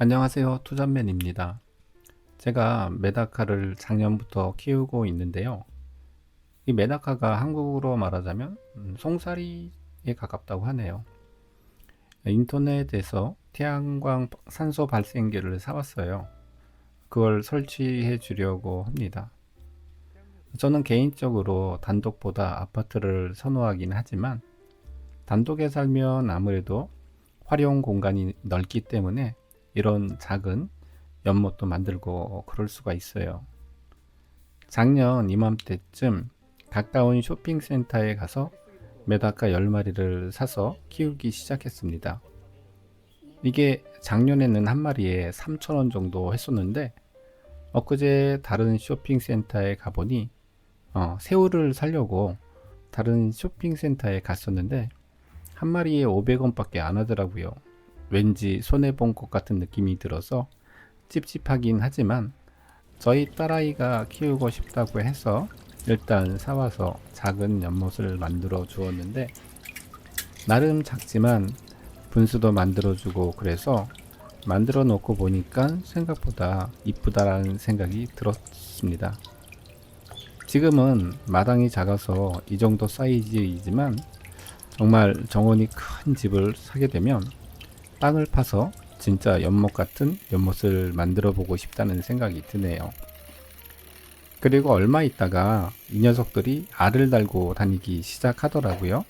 안녕하세요. 투잡맨입니다. 제가 메다카를 작년부터 키우고 있는데요. 이 메다카가 한국으로 말하자면 송사리에 가깝다고 하네요. 인터넷에서 태양광 산소 발생기를 사왔어요. 그걸 설치해 주려고 합니다. 저는 개인적으로 단독보다 아파트를 선호하긴 하지만 단독에 살면 아무래도 활용 공간이 넓기 때문에 이런 작은 연못도 만들고 그럴 수가 있어요. 작년 이맘때쯤 가까운 쇼핑센터에 가서 메다카 10마리를 사서 키우기 시작했습니다. 이게 작년에는 한 마리에 3,000원 정도 했었는데 엊그제 다른 쇼핑센터에 가보니 새우를 사려고 다른 쇼핑센터에 갔었는데 한 마리에 500원 밖에 안 하더라고요. 왠지 손해본 것 같은 느낌이 들어서 찝찝하긴 하지만 저희 딸아이가 키우고 싶다고 해서 일단 사와서 작은 연못을 만들어 주었는데 나름 작지만 분수도 만들어 주고 그래서 만들어 놓고 보니까 생각보다 이쁘다라는 생각이 들었습니다. 지금은 마당이 작아서 이 정도 사이즈이지만 정말 정원이 큰 집을 사게 되면 땅을 파서 진짜 연못 같은 연못을 만들어 보고 싶다는 생각이 드네요. 그리고 얼마 있다가 이 녀석들이 알을 달고 다니기 시작하더라고요.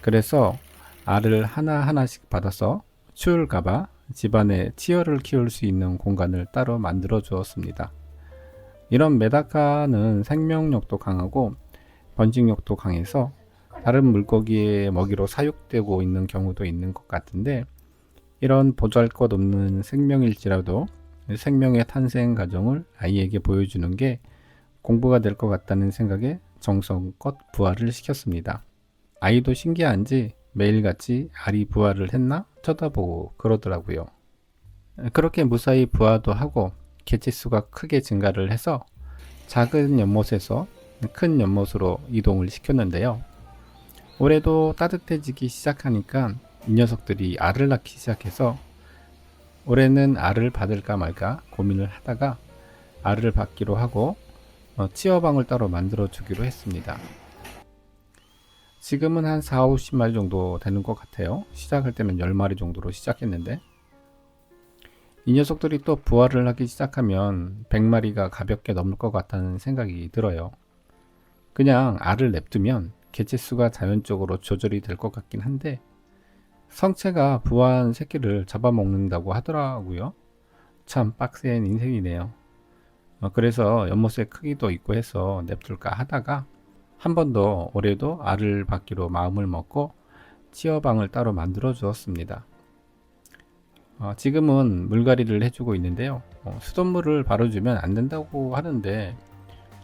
그래서 알을 하나하나씩 받아서 추울까봐 집안에 치어를 키울 수 있는 공간을 따로 만들어 주었습니다. 이런 메다카는 생명력도 강하고 번식력도 강해서 다른 물고기의 먹이로 사육되고 있는 경우도 있는 것 같은데 이런 보잘것없는 생명일지라도 생명의 탄생 과정을 아이에게 보여주는 게 공부가 될 것 같다는 생각에 정성껏 부화를 시켰습니다. 아이도 신기한지 매일같이 알이 부화를 했나 쳐다보고 그러더라고요. 그렇게 무사히 부화도 하고 개체수가 크게 증가를 해서 작은 연못에서 큰 연못으로 이동을 시켰는데요. 올해도 따뜻해지기 시작하니까 이 녀석들이 알을 낳기 시작해서 올해는 알을 받을까 말까 고민을 하다가 알을 받기로 하고 치어방을 따로 만들어 주기로 했습니다. 지금은 한 4, 50마리 정도 되는 것 같아요. 시작할 때는 10마리 정도로 시작했는데 이 녀석들이 또 부화를 하기 시작하면 100마리가 가볍게 넘을 것 같다는 생각이 들어요. 그냥 알을 냅두면 개체수가 자연적으로 조절이 될 것 같긴 한데 성체가 부화한 새끼를 잡아먹는다고 하더라고요. 참 빡센 인생이네요. 그래서 연못의 크기도 있고 해서 냅둘까 하다가 한 번 더 올해도 알을 받기로 마음을 먹고 치어방을 따로 만들어 주었습니다. 지금은 물갈이를 해주고 있는데요. 수돗물을 바로 주면 안 된다고 하는데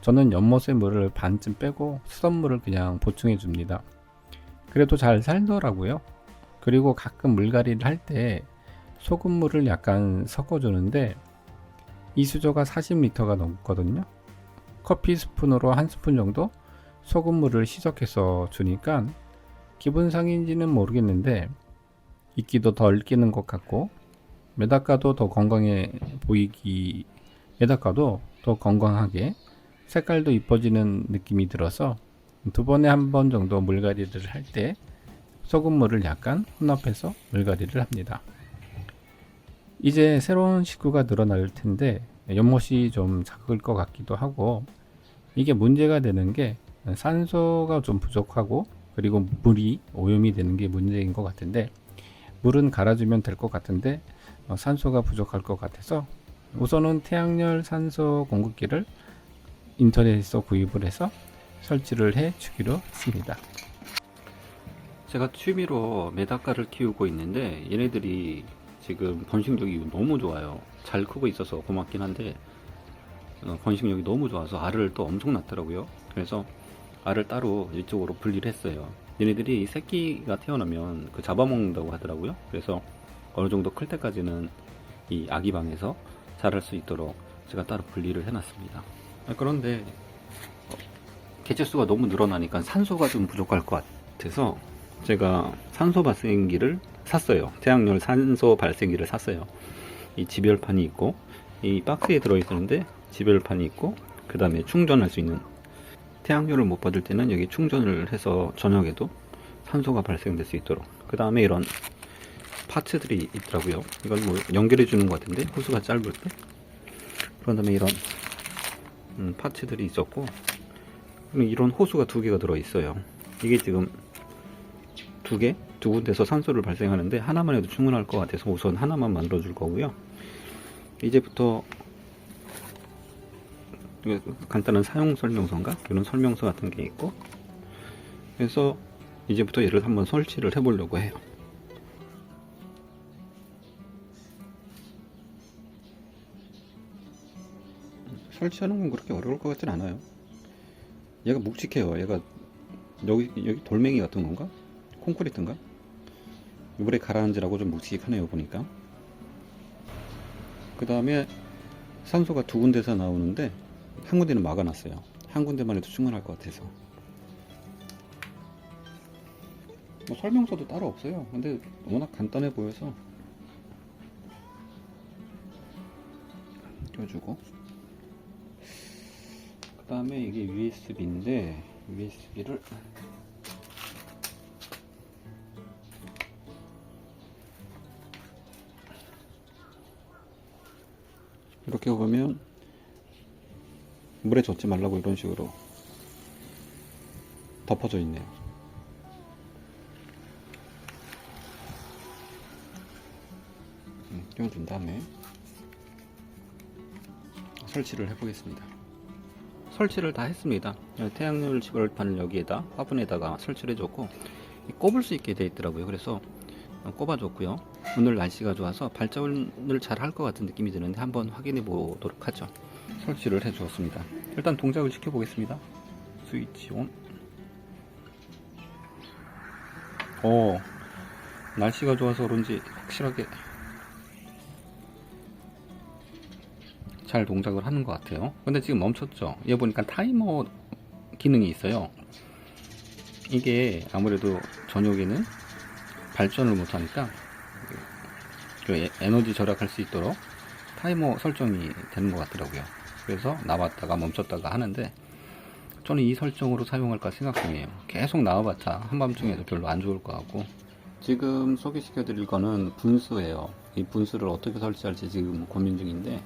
저는 연못의 물을 반쯤 빼고 수돗물을 그냥 보충해 줍니다. 그래도 잘 살더라고요. 그리고 가끔 물갈이를 할 때 소금물을 약간 섞어주는데 이 수조가 40리터가 넘거든요. 커피 스푼으로 한 스푼 정도 소금물을 희석해서 주니까 기분상인지는 모르겠는데 이끼도 덜 끼는 것 같고 메다카도 더 건강해 보이기 메다카도 더 건강하게 색깔도 이뻐지는 느낌이 들어서 두 번에 한 번 정도 물갈이를 할 때 소금물을 약간 혼합해서 물갈이를 합니다. 이제 새로운 식구가 늘어날 텐데 연못이 좀 작을 것 같기도 하고 이게 문제가 되는 게 산소가 좀 부족하고 그리고 물이 오염이 되는 게 문제인 것 같은데 물은 갈아주면 될 것 같은데 산소가 부족할 것 같아서 우선은 태양열 산소 공급기를 인터넷에서 구입을 해서 설치를 해 주기로 했습니다. 제가 취미로 메다카를 키우고 있는데 얘네들이 지금 번식력이 너무 좋아요. 잘 크고 있어서 고맙긴 한데 번식력이 너무 좋아서 알을 또 엄청 낳더라고요. 그래서 알을 따로 이쪽으로 분리를 했어요. 얘네들이 새끼가 태어나면 그 잡아먹는다고 하더라고요. 그래서 어느 정도 클 때까지는 이 아기 방에서 자랄 수 있도록 제가 따로 분리를 해놨습니다. 그런데 개체수가 너무 늘어나니까 산소가 좀 부족할 것 같아서 제가 산소 발생기를 샀어요. 태양열 산소 발생기를 샀어요. 이 지별판이 있고, 이 박스에 들어있었는데 지별판이 있고, 그 다음에 충전할 수 있는, 태양열을 못 받을 때는 여기 충전을 해서 저녁에도 산소가 발생될 수 있도록, 그 다음에 이런 파츠들이 있더라고요. 이걸 뭐 연결해 주는 것 같은데, 호수가 짧을 때. 그런 다음에 이런 파츠들이 있었고, 이런 호수가 두 개가 들어 있어요. 이게 지금 두 군데서 산소를 발생하는데 하나만 해도 충분할 것 같아서 우선 하나만 만들어 줄 거고요. 이제부터 간단한 사용 설명서인가 이런 설명서 같은 게 있고, 그래서 이제부터 얘를 한번 설치를 해 보려고 해요. 설치하는 건 그렇게 어려울 것 같진 않아요. 얘가 묵직해요. 얘가 여기 돌멩이 같은 건가? 콘크리트인가? 물에 가라앉으라고 좀 묵직하네요, 보니까. 그 다음에 산소가 두 군데서 나오는데 한 군데는 막아놨어요. 한 군데만 해도 충분할 것 같아서. 뭐 설명서도 따로 없어요. 근데 워낙 간단해 보여서 껴주고, 그 다음에 이게 USB인데 USB를 이렇게 보면 물에 젖지 말라고 이런 식으로 덮어져 있네요. 띄워준 다음에 설치를 해보겠습니다. 설치를 다 했습니다. 태양열 지벌판을 여기에다 화분에다가 설치를 해줬고, 꼽을 수 있게 되어 있더라고요. 그래서 꼽아줬고요. 오늘 날씨가 좋아서 발전을 잘 할 것 같은 느낌이 드는데 한번 확인해 보도록 하죠. 설치를 해 주었습니다. 일단 동작을 시켜 보겠습니다. 스위치 온. 날씨가 좋아서 그런지 확실하게 잘 동작을 하는 것 같아요. 근데 지금 멈췄죠. 얘 보니까 타이머 기능이 있어요. 이게 아무래도 저녁에는 발전을 못하니까 에너지 절약할 수 있도록 타이머 설정이 되는 것 같더라고요. 그래서 나왔다가 멈췄다가 하는데, 저는 이 설정으로 사용할까 생각 중이에요. 계속 나와봤자 한밤중에도 별로 안 좋을 것 같고. 지금 소개시켜 드릴 거는 분수예요. 이 분수를 어떻게 설치할지 지금 고민 중인데,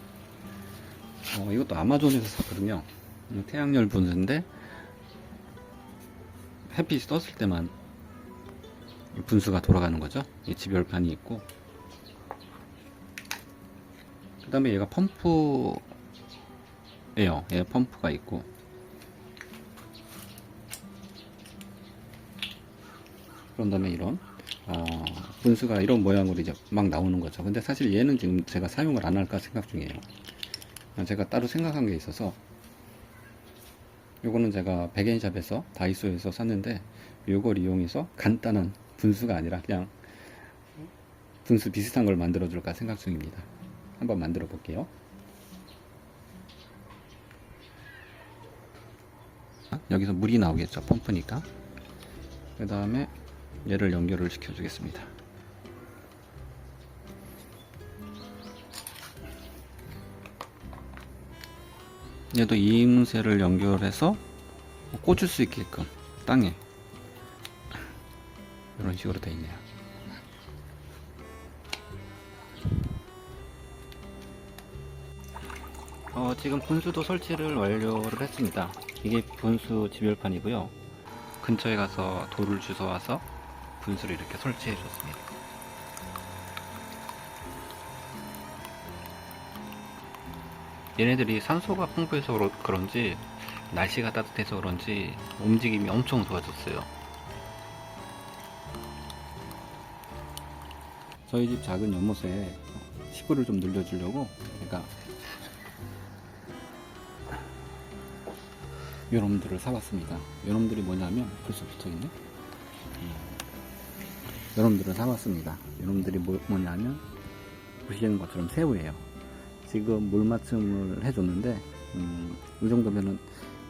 이것도 아마존에서 샀거든요. 태양열 분수인데 햇빛이 떴을 때만 분수가 돌아가는 거죠. 이 지별판이 있고, 그 다음에 얘가 펌프예요. 얘 펌프가 있고, 그런 다음에 이런 분수가 이런 모양으로 이제 막 나오는 거죠. 근데 사실 얘는 지금 제가 사용을 안 할까 생각 중이에요. 제가 따로 생각한 게 있어서, 요거는 제가 백엔샵에서 다이소에서 샀는데, 요걸 이용해서 간단한 분수가 아니라 그냥 분수 비슷한 걸 만들어 줄까 생각 중입니다. 한번 만들어 볼게요. 여기서 물이 나오겠죠, 펌프니까. 그 다음에 얘를 연결을 시켜 주겠습니다. 얘도 이음새를 연결해서 꽂을 수 있게끔 땅에 이런 식으로 되어 있네요. 지금 분수도 설치를 완료를 했습니다. 이게 분수 지별판이고요. 근처에 가서 돌을 주워와서 분수를 이렇게 설치해 줬습니다. 얘네들이 산소가 풍부해서 그런지, 날씨가 따뜻해서 그런지 움직임이 엄청 좋아졌어요. 저희 집 작은 연못에 시골을 좀 늘려주려고 제가 요놈들을 사봤습니다. 요놈들이 뭐냐면, 벌써 붙어있네? 요놈들을 사봤습니다. 요놈들이 뭐냐면, 보시는 것처럼 새우예요. 지금 물맞춤을 해줬는데, 이 정도면은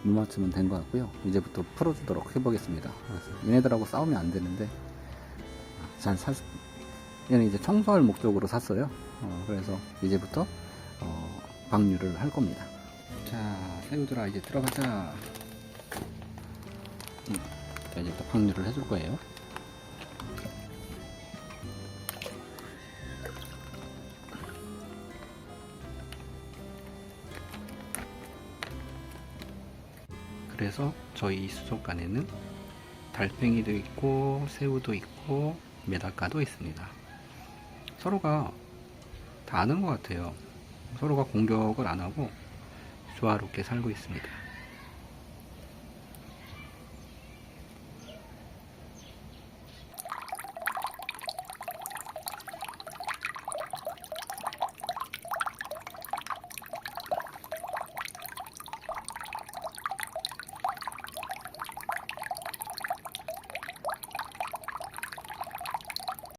물맞춤은 된 것 같고요. 이제부터 풀어주도록 해보겠습니다. 얘네들하고 싸우면 안 되는데, 얘는 이제 청소할 목적으로 샀어요. 그래서 이제부터 방류를 할 겁니다. 자, 새우들아 이제 들어가자. 자, 이제부터 방류를 해줄 거예요. 그래서 저희 수족관에는 달팽이도 있고 새우도 있고 메다카도 있습니다. 서로가 다 아는 것 같아요. 서로가 공격을 안 하고 조화롭게 살고 있습니다.